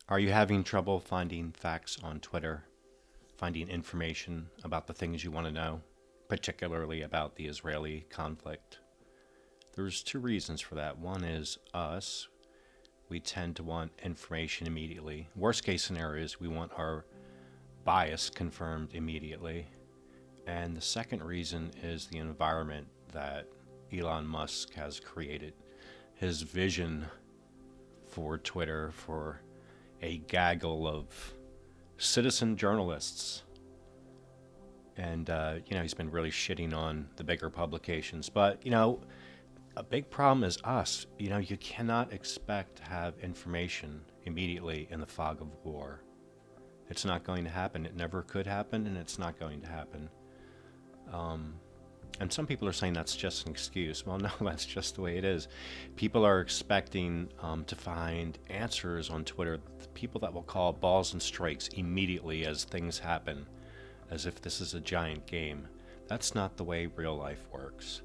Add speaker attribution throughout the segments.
Speaker 1: Are you having trouble finding facts on Twitter, finding information about the things you want to know, particularly about the Israeli conflict? There's two reasons for that. One is us. We tend to want information immediately. Worst case scenario is we want our bias confirmed immediately. And the second reason is the environment that Elon Musk has created. His vision for Twitter, for a gaggle of citizen journalists. And, he's been really shitting on the bigger publications. But, a big problem is us. You cannot expect to have information immediately in the fog of war. It's not going to happen. It never could happen, and it's not going to happen. And some people are saying that's just an excuse. Well, no, that's just the way it is. People are expecting to find answers on Twitter, people that will call balls and strikes immediately as things happen, as if this is a giant game. That's not the way real life works.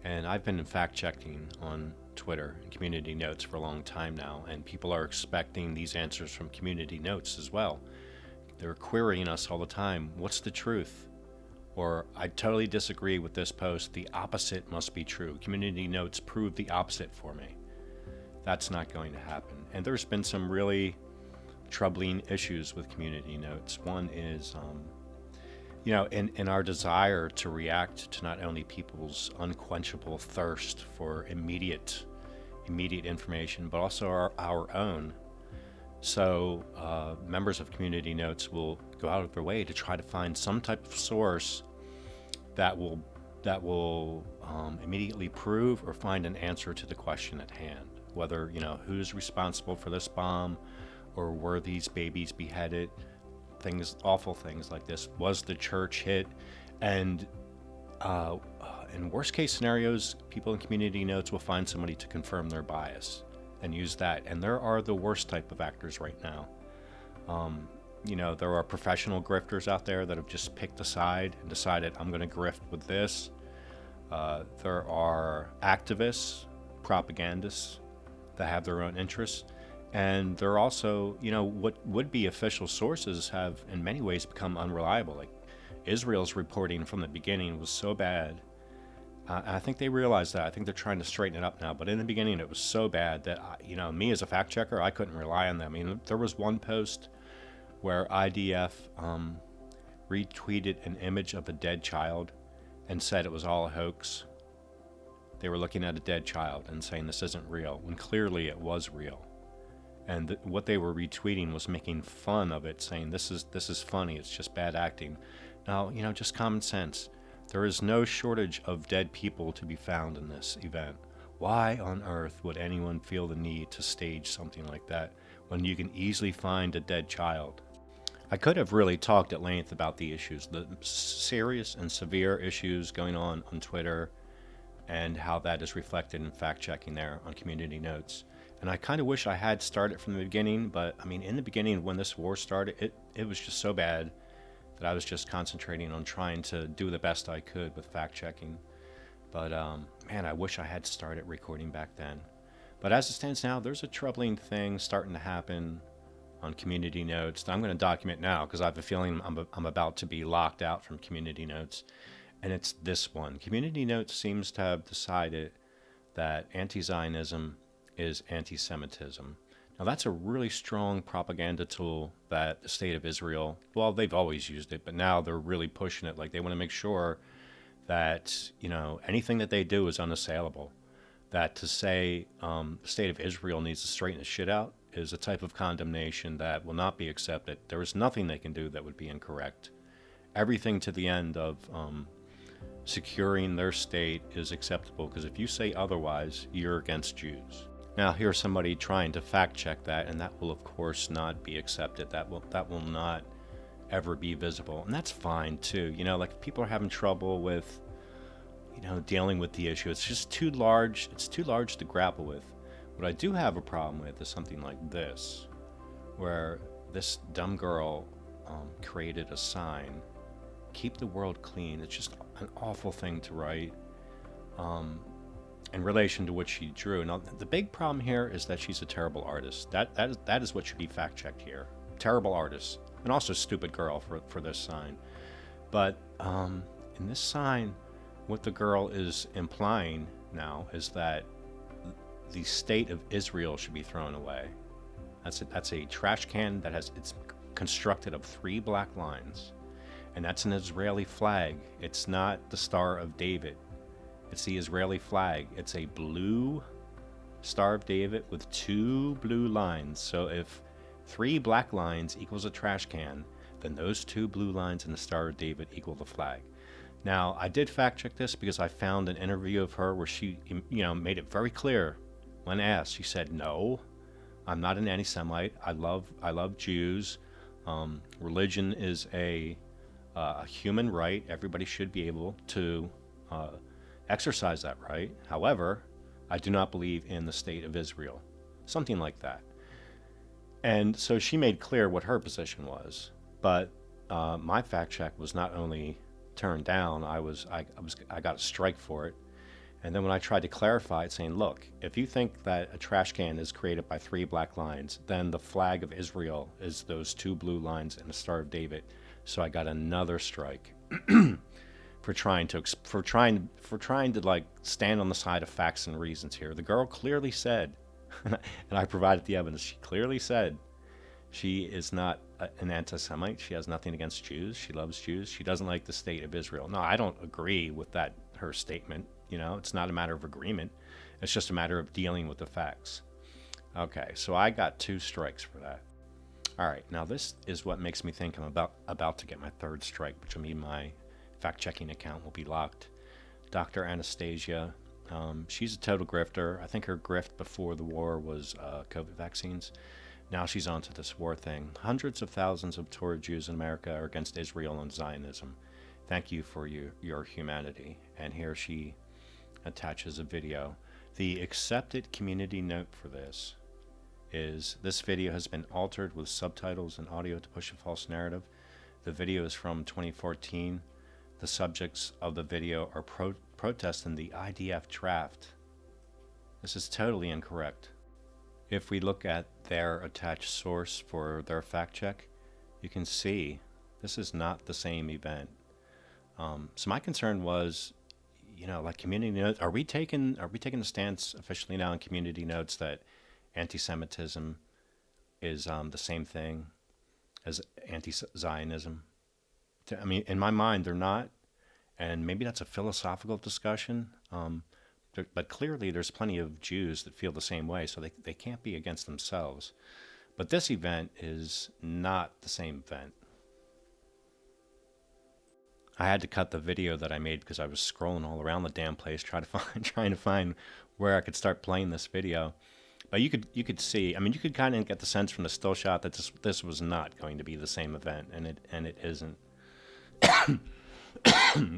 Speaker 1: And I've been fact checking on Twitter and community notes for a long time now, and people are expecting these answers from community notes as well. They're querying us all the time. What's the truth? Or, I totally disagree with this post. The opposite must be true. Community notes prove the opposite for me. That's not going to happen. And there's been some really troubling issues with community notes. One is, in our desire to react to not only people's unquenchable thirst for immediate information, but also our own. So members of community notes will go out of their way to try to find some type of source that will immediately prove or find an answer to the question at hand. Whether, who's responsible for this bomb, or were these babies beheaded, awful things like this. Was the church hit? And in worst case scenarios, people in community notes will find somebody to confirm their bias and use that. And there are the worst type of actors right now. There are professional grifters out there that have just picked a side and decided, I'm going to grift with this. There are activists, propagandists that have their own interests. And there are also, what would be official sources have in many ways become unreliable. Like Israel's reporting from the beginning was so bad. I think they realize that. I think they're trying to straighten it up now. But in the beginning, it was so bad that, me as a fact checker, I couldn't rely on them. There was one post where IDF retweeted an image of a dead child and said it was all a hoax. They were looking at a dead child and saying this isn't real, when clearly it was real. And what they were retweeting was making fun of it, saying this is funny, it's just bad acting. Now, just common sense. There is no shortage of dead people to be found in this event. Why on earth would anyone feel the need to stage something like that when you can easily find a dead child? I could have really talked at length about the issues, the serious and severe issues going on Twitter, and how that is reflected in fact checking there on community notes. And I kind of wish I had started from the beginning, but in the beginning when this war started, it was just so bad that I was just concentrating on trying to do the best I could with fact checking. But I wish I had started recording back then. But as it stands now, there's a troubling thing starting to happen on community notes that I'm going to document now, because I have a feeling I'm about to be locked out from community notes. And it's this one. Community notes seems to have decided that anti-Zionism is anti-Semitism. Now that's a really strong propaganda tool that the state of Israel, well, they've always used it, but now they're really pushing it. Like they want to make sure that, anything that they do is unassailable. That to say the state of Israel needs to straighten the shit out is a type of condemnation that will not be accepted. There is nothing they can do that would be incorrect. Everything to the end of securing their state is acceptable, because if you say otherwise, you're against Jews. Now, here's somebody trying to fact check that, and that will, of course, not be accepted. That will not ever be visible, and that's fine too. Like if people are having trouble with, dealing with the issue, it's just too large. It's too large to grapple with. What I do have a problem with is something like this, where this dumb girl created a sign, "Keep the world clean." It's just an awful thing to write. in relation to what she drew. Now, the big problem here is that she's a terrible artist. That is what should be fact checked here. Terrible artist, and also stupid girl for this sign. But in this sign, what the girl is implying now is that the state of Israel should be thrown away. That's a trash can that it's constructed of 3 black lines, and that's an Israeli flag. It's not the Star of David. It's the Israeli flag. It's a blue Star of David with 2 blue lines. So if 3 black lines equals a trash can, then those 2 blue lines in the Star of David equal the flag. Now, I did fact check this because I found an interview of her where she, made it very clear when asked. She said, "No, I'm not an anti-Semite. I love Jews. Religion is a human right. Everybody should be able to exercise that right. However, I do not believe in the state of Israel." Something like that. And so she made clear what her position was. But my fact check was not only turned down, I got a strike for it. And then when I tried to clarify it, saying, look, if you think that a trash can is created by 3 black lines, then the flag of Israel is those 2 blue lines and the Star of David. So I got another strike for trying to like stand on the side of facts and reasons here. The girl clearly said, and I provided the evidence, she clearly said she is not an anti-Semite. She has nothing against Jews. She loves Jews. She doesn't like the state of Israel. No, I don't agree with that, her statement. It's not a matter of agreement. It's just a matter of dealing with the facts. Okay, so I got 2 strikes for that. All right, now this is what makes me think I'm about to get my 3rd strike, which will mean my fact-checking account will be locked. Dr. Anastasia, she's a total grifter. I think her grift before the war was COVID vaccines. Now she's onto this war thing. Hundreds of thousands of Torah Jews in America are against Israel and Zionism. Thank you for your humanity. And here she attaches a video. The accepted community note for this is, this video has been altered with subtitles and audio to push a false narrative. The video is from 2014. The subjects of the video are protesting the IDF draft. This is totally incorrect. If we look at their attached source for their fact check, you can see this is not the same event. So my concern was, like community notes. Are we taking a stance officially now in community notes that anti-Semitism is the same thing as anti-Zionism? I mean, in my mind, they're not, and maybe that's a philosophical discussion. But clearly, there's plenty of Jews that feel the same way, so they can't be against themselves. But this event is not the same event. I had to cut the video that I made because I was scrolling all around the damn place trying to find where I could start playing this video. But you could see, I mean, you could kind of get the sense from the still shot that this was not going to be the same event, and it isn't.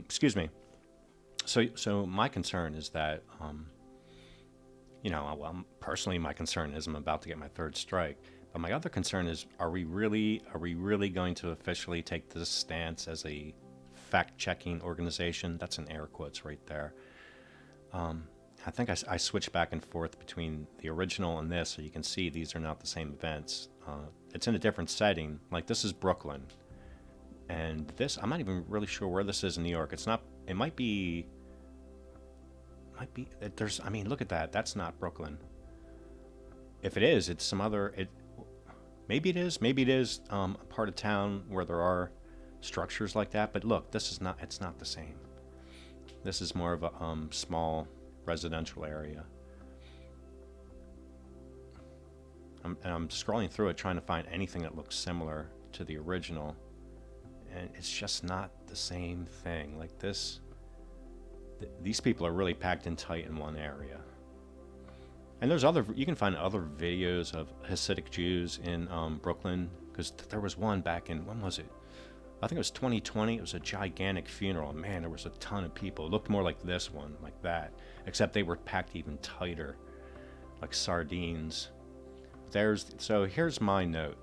Speaker 1: Excuse me. So my concern is that, personally, my concern is I'm about to get my 3rd strike. But my other concern is, are we really going to officially take this stance as a fact-checking organization? That's in air quotes right there. I think I switched back and forth between the original and this, so you can see these are not the same events. It's in a different setting. Like, this is Brooklyn. And this, I'm not even really sure where this is in New York. It's not, it might be, look at that. That's not Brooklyn. If it is, it's some other, maybe it is a part of town where there are structures like that. But look, it's not the same. This is more of a small residential area. I'm scrolling through it trying to find anything that looks similar to the original. And it's just not the same thing. Like this, these people are really packed in tight in one area. And you can find other videos of Hasidic Jews in Brooklyn, because there was one back in, when was it? I think it was 2020. It was a gigantic funeral. Man, there was a ton of people. It looked more like this one, like that, except they were packed even tighter, like sardines. So here's my note.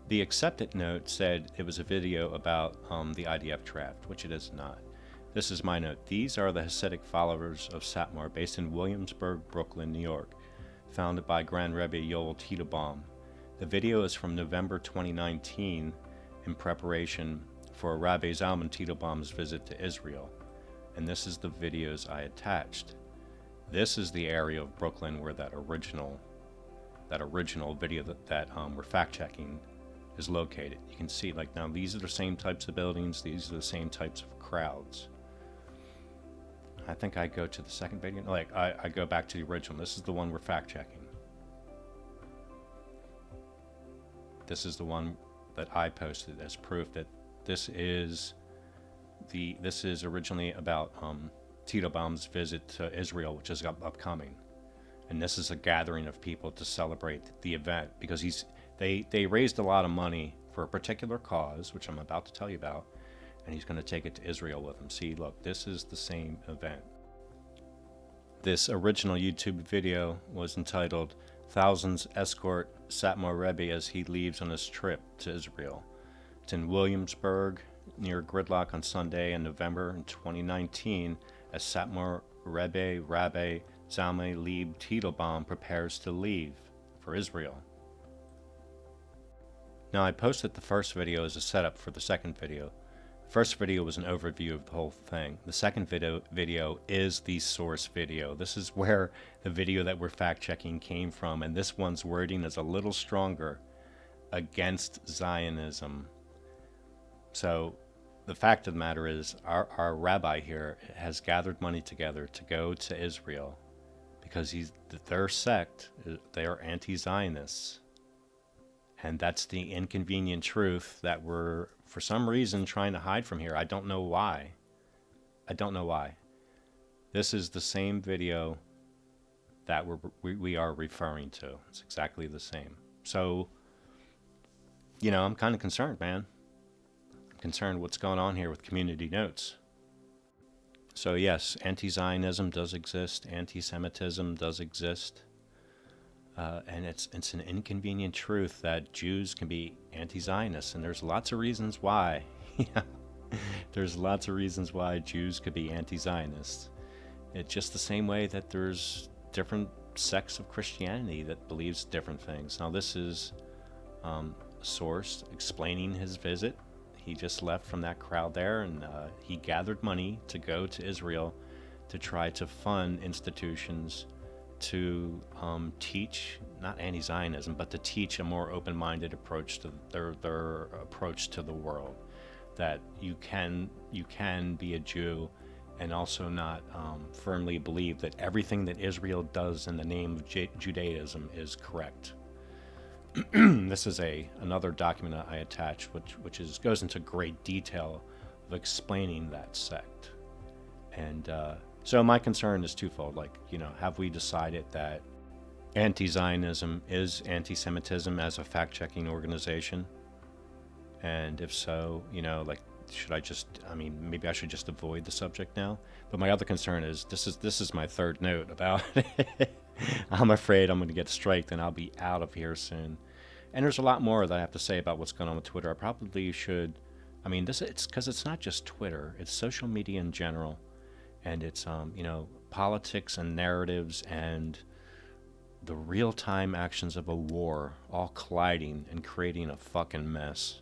Speaker 1: The accepted note said it was a video about the IDF draft, which it is not. This is my note. These are the Hasidic followers of Satmar, based in Williamsburg, Brooklyn, New York, founded by Grand Rebbe Yoel Teitelbaum. The video is from November 2019 in preparation for Rabbi Zalman Teitelbaum's visit to Israel. And this is the videos I attached. This is the area of Brooklyn where that original video that we're fact-checking is located. You can see, like, now these are the same types of buildings, these are the same types of crowds. I think I go to the second video, like I go back to the original. This is the one we're fact-checking. This is the one that I posted as proof that this is originally about Teitelbaum's visit to Israel, which is upcoming. And this is a gathering of people to celebrate the event, because they raised a lot of money for a particular cause, which I'm about to tell you about, and he's going to take it to Israel with him. See, look, this is the same event. This original YouTube video was entitled "Thousands Escort Satmar Rebbe as He Leaves on His Trip to Israel." It's in Williamsburg, near Gridlock, on Sunday in November 2019, as Satmar Rebbe Rabbi Zalman Leib Teitelbaum prepares to leave for Israel. Now, I posted the first video as a setup for the second video. The first video was an overview of the whole thing. The second video is the source video. This is where the video that we're fact-checking came from, and this one's wording is a little stronger against Zionism. So the fact of the matter is, our rabbi here has gathered money together to go to Israel because their sect, they're anti-Zionists. And that's the inconvenient truth that we're, for some reason, trying to hide from here. I don't know why. This is the same video that we are referring to. It's exactly the same. So, I'm kind of concerned, man. I'm concerned what's going on here with Community Notes. So yes, anti-Zionism does exist. Anti-Semitism does exist. And it's an inconvenient truth that Jews can be anti-Zionist, and there's lots of reasons why. There's lots of reasons why Jews could be anti-Zionist. It's just the same way that there's different sects of Christianity that believes different things. Now, this is a source explaining his visit. He just left from that crowd there, and he gathered money to go to Israel to try to fund institutions to teach, not anti-Zionism, but to teach a more open-minded approach to their approach to the world. That you can be a Jew and also not firmly believe that everything that Israel does in the name of Judaism is correct. This is another document I attached, which goes into great detail of explaining that sect. And so my concern is twofold. Have we decided that anti-Zionism is anti-Semitism as a fact-checking organization? And if so, should I maybe I should just avoid the subject now? But my other concern is, this is my third note about it. I'm afraid I'm going to get striked and I'll be out of here soon. And there's a lot more that I have to say about what's going on with Twitter. I probably should, it's because it's not just Twitter, it's social media in general. And it's, politics and narratives and the real-time actions of a war all colliding and creating a fucking mess.